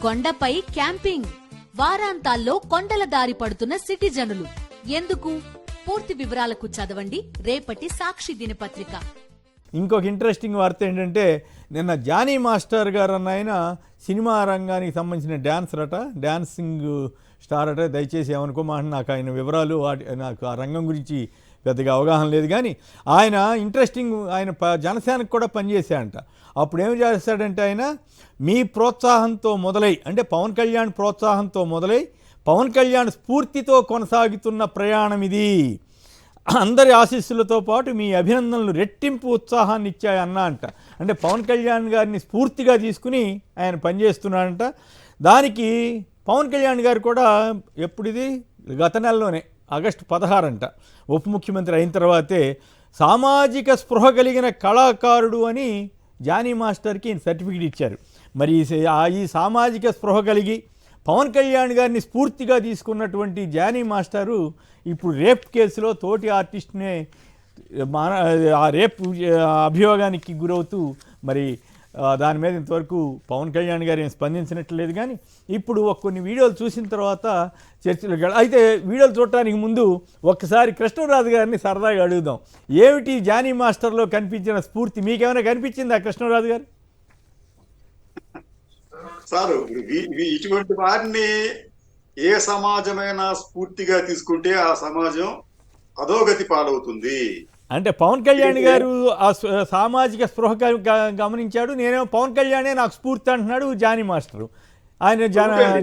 కొండపై క్యాంపింగ్, వారాంతాల్లో కొండల దారి పడుతున్న సిటిజనులు. ఎందుకు? పూర్తి వివరాలకు చదవండి రేపటి సాక్షి దినపత్రిక. ఇంకొక ఇంట్రెస్టింగ్ వార్త ఏంటంటే, నిన్న జానీ మాస్టర్ గారు అన్న ఆయన సినిమా రంగానికి సంబంధించిన డాన్సర్ అట, డాన్సింగ్ స్టార్ అట. దయచేసి ఏమనుకోమాట, నాకు ఆయన వివరాలు నాకు ఆ రంగం గురించి పెద్దగా అవగాహన లేదు. కానీ ఆయన ఇంట్రెస్టింగ్, ఆయన జనసేనకు కూడా పనిచేశాడంట. అప్పుడు ఏం చేస్తాడంటే, ఆయన మీ ప్రోత్సాహంతో మొదలై, అంటే పవన్ కళ్యాణ్ ప్రోత్సాహంతో మొదలై పవన్ కళ్యాణ్ స్ఫూర్తితో కొనసాగుతున్న ప్రయాణం ఇది. అందరి ఆశీస్సులతో పాటు మీ అభినందనలు రెట్టింపు ఉత్సాహాన్ని ఇచ్చాయన్నా అంట. అంటే పవన్ కళ్యాణ్ గారిని స్ఫూర్తిగా తీసుకుని ఆయన పనిచేస్తున్నాడంట. దానికి పవన్ కళ్యాణ్ గారు కూడా ఎప్పుడిది గత నెలలోనే ఆగస్టు 16 అంట ఉప ముఖ్యమంత్రి అయిన తర్వాతే సామాజిక స్పృహ కలిగిన కళాకారుడు అని జానీ మాస్టర్కి సర్టిఫికెట్ ఇచ్చారు. మరి ఈ సామాజిక స్పృహ కలిగి పవన్ కళ్యాణ్ గారిని స్ఫూర్తిగా తీసుకున్నటువంటి జానీ మాస్టరు ఇప్పుడు రేప్ కేసులో తోటి ఆర్టిస్ట్నే ఆ రేప్ అభియోగానికి గురవుతూ మరి దాని మీద ఇంతవరకు పవన్ కళ్యాణ్ గారు ఏం స్పందించినట్లేదు. కానీ ఇప్పుడు కొన్ని వీడియోలు చూసిన తర్వాత చర్చలు. అయితే వీడియోలు చూడటానికి ముందు ఒక్కసారి కృష్ణరాజు గారిని సరదాగా అడుగుదాం, ఏమిటి జానీ మాస్టర్లో కనిపించిన స్ఫూర్తి? మీకేమైనా కనిపించిందా కృష్ణరాజు గారు? సార్, ఇటువంటి వారిని ఏ సమాజమైనా స్ఫూర్తిగా తీసుకుంటే ఆ సమాజం అధోగతి పాలవుతుంది. అంటే పవన్ కళ్యాణ్ గారు ఆ సామాజిక స్పృహ గమనించాడు. నేనేమో పవన్ కళ్యాణే నాకు స్ఫూర్తి అంటున్నాడు జానీ మాస్టరు. ఆయన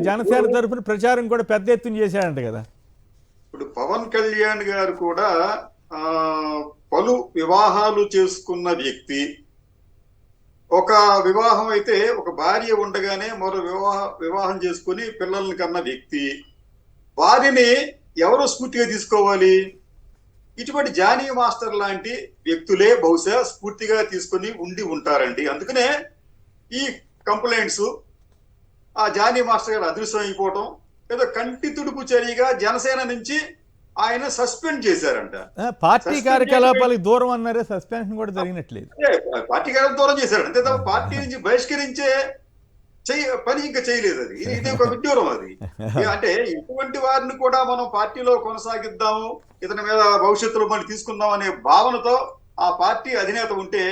జనసేన తరఫున ప్రచారం కూడా పెద్ద ఎత్తున చేశాడంట కదా. ఇప్పుడు పవన్ కళ్యాణ్ గారు కూడా పలు వివాహాలు చేసుకున్న వ్యక్తి. ఒక వివాహం అయితే ఒక భార్య ఉండగానే మరో వివాహం చేసుకుని పిల్లల్ని కన్న వ్యక్తి. వారిని ఎవరు స్ఫూర్తిగా తీసుకోవాలి? ఇటువంటి జానీ మాస్టర్ లాంటి వ్యక్తులే బహుశా స్ఫూర్తిగా తీసుకుని ఉంటారండి. అందుకనే ఈ కంప్లైంట్స్ ఆ జానీ మాస్టర్ గారు అదృశ్యం అయిపోవటం, ఏదో కంటి తుడుపు చర్యగా జనసేన నుంచి ఆయన సస్పెండ్ చేశారంట. పార్టీ కార్యకలాపాలకు దూరం అన్నారే, సస్పెన్షన్ కూడా జరిగినట్లేదు. పార్టీ కార్యకలాపాలు దూరం చేశారు అంతే తప్ప పార్టీ నుంచి బహిష్కరించే పని ఇంకా చేయలేదు. అది ఇది ఒక విడ్డూరం. అది అంటే ఇటువంటి వారిని కూడా మనం పార్టీలో కొనసాగిద్దాము, ఇతని మీద భవిష్యత్తులో మళ్ళీ తీసుకుందాం అనే భావనతో ఆ పార్టీ అధినేత ఉంటే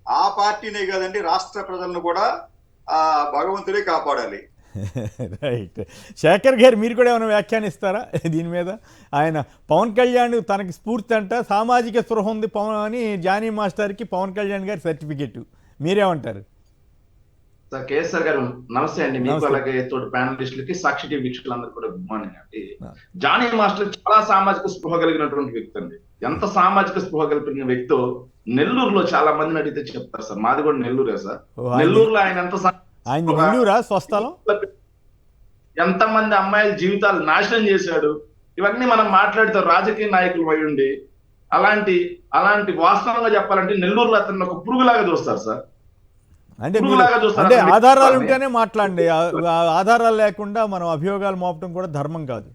ఆ పార్టీనే కాదండి, రాష్ట్ర ప్రజలను కూడా ఆ భగవంతుడే కాపాడాలి. రైట్. శేఖర్ గారు, మీరు కూడా ఏమైనా వ్యాఖ్యానిస్తారా దీని మీద? ఆయన పవన్ కళ్యాణ్ తనకి స్ఫూర్తి అంట, సామాజిక స్పృహ ఉంది పవన్ అని జానీ మాస్టర్కి పవన్ కళ్యాణ్ గారి సర్టిఫికెట్, మీరేమంటారు? సార్ కేఎస్ఆర్ గారు నమస్తే అండి. మీకు అలాగే తోటి ప్యానలిస్టులకి, సాక్షి టీవీ వీక్షకులందరూ కూడా గుడ్ మార్నింగ్ అండి. జానీ మాస్టర్ చాలా సామాజిక స్పృహ కలిగినటువంటి వ్యక్తి అండి. ఎంత సామాజిక స్పృహ కలిగిన వ్యక్తో నెల్లూరులో చాలా మందిని అడిగితే చెప్తారు సార్. మాది కూడా నెల్లూరే సార్. నెల్లూరులో ఆయన స్వస్థలం, ఎంతమంది అమ్మాయిల జీవితాలు నాశనం చేశాడు, ఇవన్నీ మనం మాట్లాడితే రాజకీయ నాయకులు అయి ఉండి అలాంటి వాస్తవంగా చెప్పాలంటే నెల్లూరులో అతను ఒక పురుగులాగా చూస్తారు సార్. అంటే ఆధారాలు ఉంటేనే మాట్లాడండి, ఆధారాలు లేకుండా మనం అభియోగాలు మోపడం కూడా ధర్మం కాదు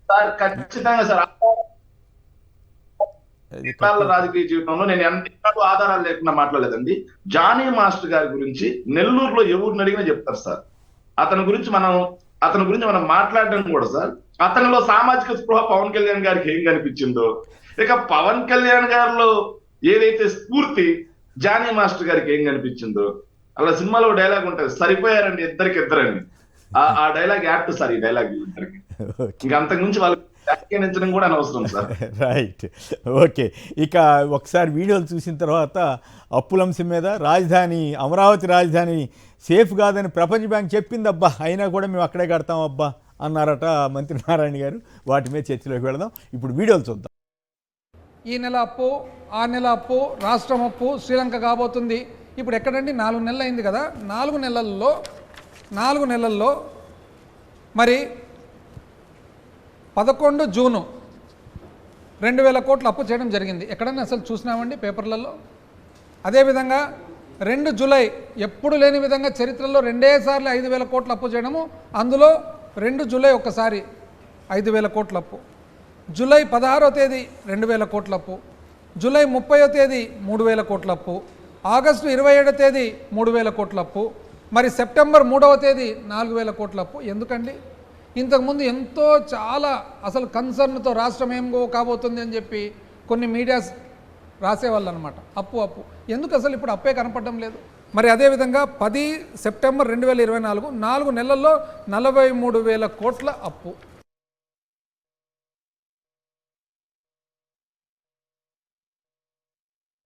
సార్. ఖచ్చితంగా సార్, రాజకీయ జీవితంలో నేను ఎంత ఆధారాలు లేకుండా మాట్లాడలేదండి. జానీ మాస్టర్ గారి గురించి నెల్లూరులో ఎవరిని అడిగినా చెప్తారు సార్. అతని గురించి మనం మాట్లాడడం కూడా సార్, అతనిలో సామాజిక స్పృహ పవన్ కళ్యాణ్ గారికి ఏం కనిపించిందో, ఇక పవన్ కళ్యాణ్ గారిలో ఏదైతే స్ఫూర్తి జానీ మాస్టర్ గారికి ఏం కనిపించిందో. అలా సినిమాలో డైలాగ్ ఉంటుంది, సరిపోయారండి ఇద్దరికిద్దరని. ఆ డైలాగ్ యాప్ట్ సార్ ఈ డైలాగ్ ఇద్దరికి. ఇంకా అంతకు మించి వాళ్ళకి వ్యాఖ్యానించడం కూడా అనవసరం సార్. Right, okay. ఇక ఒకసారి వీడియోలు చూసిన తర్వాత అప్పులంశం మీద రాజధాని, అమరావతి రాజధాని సేఫ్ కాదని ప్రపంచ బ్యాంక్ చెప్పింది అబ్బా, అయినా కూడా మేము అక్కడే కడతాం అబ్బా అన్నారట మంత్రి నారాయణ గారు. వాటి మీద చర్చలోకి వెళదాం. ఇప్పుడు వీడియోలు చూద్దాం. ఈ నెల అప్పు, ఆ నెల అప్పు, రాష్ట్రం అప్పు, శ్రీలంక కాబోతుంది. ఇప్పుడు ఎక్కడండి 4 నెలలు అయింది కదా. 4 నెలల్లో మరి 11 జూను 2000 కోట్లు అప్పు చేయడం జరిగింది. ఎక్కడన్నా అసలు చూసినామండి పేపర్లలో? అదేవిధంగా 2 జూలై ఎప్పుడు లేని విధంగా చరిత్రలో 2 సార్లు 5000 కోట్లు అప్పు చేయడము. అందులో 2 జూలై ఒక్కసారి 5000 కోట్ల అప్పు, జూలై 16వ తేదీ 2000 కోట్ల అప్పు, జూలై 30వ తేదీ 3000 కోట్ల అప్పు, ఆగస్టు 27వ తేదీ 3000 కోట్ల అప్పు, మరి సెప్టెంబర్ 3వ తేదీ 4,000 కోట్ల అప్పు ఎందుకండి? ఇంతకుముందు ఎంతో చాలా అసలు కన్సర్న్తో రాష్ట్రం ఏం కాబోతుంది అని చెప్పి కొన్ని మీడియాస్ రాసేవాళ్ళు అనమాట. అప్పు ఎందుకు అసలు ఇప్పుడు అప్పే కనపడడం లేదు? మరి అదేవిధంగా 10 సెప్టెంబర్ 2024 4 నెలల్లో 43,000 కోట్ల అప్పు.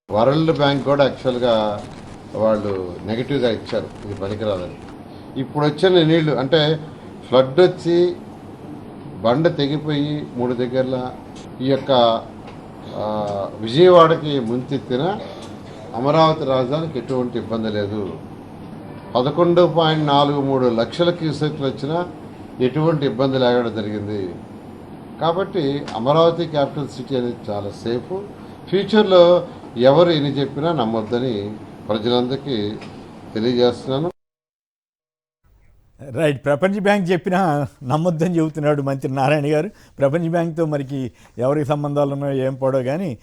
వరల్డ్ బ్యాంక్ కూడా యాక్చువల్గా వాళ్ళు నెగిటివ్గా ఇచ్చారు, ఇది పనికిరాదని. ఇప్పుడు వచ్చిన నీళ్లు అంటే ఫ్లడ్ వచ్చి బండ తెగిపోయి 3 దగ్గరల ఈ యొక్క విజయవాడకి ముంచెత్తిన అమరావతి రాజధానికి ఎటువంటి ఇబ్బంది లేదు. 11.43 లక్షల క్యూసెక్లు వచ్చినా ఎటువంటి ఇబ్బంది లేకుండా జరిగింది. కాబట్టి అమరావతి క్యాపిటల్ సిటీ అనేది చాలా సేఫ్. ఫ్యూచర్లో ఎవరు ఎన్ని చెప్పినా నమ్మొద్దని ప్రజలందరికీ తెలియజేస్తున్నాను. రైట్, ప్రపంచ బ్యాంక్ చెప్పినా నమ్మొద్దని చెబుతున్నాడు మంత్రి నారాయణ గారు. ప్రపంచ బ్యాంక్తో మరికి ఎవరికి సంబంధాలు ఉన్నాయో ఏం పడో కానీ